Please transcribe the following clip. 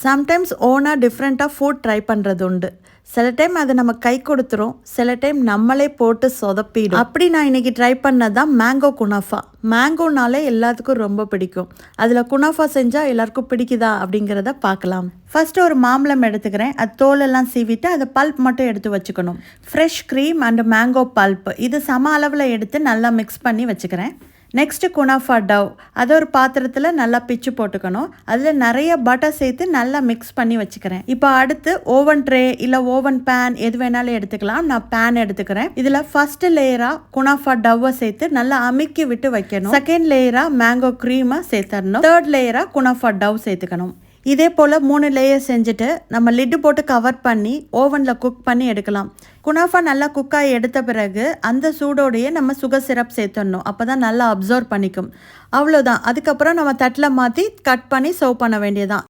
Sometimes ஓனாக டிஃப்ரெண்ட்டாக food try பண்ணுறது உண்டு. சில டைம் அது நம்ம கை கொடுத்துரும், சில டைம் நம்மளே போட்டு சொதப்பிடும். அப்படி நான் இன்றைக்கி ட்ரை பண்ணது தான் மேங்கோ குனாஃபா. மேங்கோனாலே எல்லாத்துக்கும் ரொம்ப பிடிக்கும். அதில் குனாஃபா செஞ்சால் எல்லாருக்கும் பிடிக்குதா அப்படிங்கிறத பார்க்கலாம். ஃபஸ்ட்டு ஒரு மாம்பழம் எடுத்துக்கிறேன். அது தோலெல்லாம் சீவிட்டு அதை பல்ப் மட்டும் எடுத்து வச்சுக்கணும். Fresh cream and mango bulb இது சம அளவில் எடுத்து நல்லா மிக்ஸ் பண்ணி வச்சுக்கிறேன். நெக்ஸ்ட்டு குனாஃபா டவ் அதை ஒரு பாத்திரத்தில் நல்லா பிச்சு போட்டுக்கணும். அதில் நிறைய பட்டர் சேர்த்து நல்லா மிக்ஸ் பண்ணி வச்சுக்கிறேன். இப்போ அடுத்து ஓவன் ட்ரே இல்லை ஓவன் பேன் எது வேணாலும் எடுத்துக்கலாம். நான் பேன் எடுத்துக்கிறேன். இதில் ஃபர்ஸ்ட் லேயராக குனாஃபா டவ்வை சேர்த்து நல்லா அமுக்கி விட்டு வைக்கணும். செகண்ட் லேயராக மேங்கோ க்ரீமை சேர்த்துடணும். தேர்ட் லேயராக குனாஃபா டவ் சேர்த்துக்கணும். இதே போல் 3 லேயர் செஞ்சுட்டு நம்ம லிட்டு போட்டு கவர் பண்ணி ஓவனில் குக் பண்ணி எடுக்கலாம். குனாஃபா நல்லா குக்காகி எடுத்த பிறகு அந்த சூடோடையே நம்ம சுகர் சிரப் சேர்த்துடணும். அப்போ தான் நல்லா அப்சர்வ் பண்ணிக்கும். அவ்வளோதான். அதுக்கப்புறம் நம்ம தட்டில் மாற்றி கட் பண்ணி சர்வ் பண்ண வேண்டியதான்.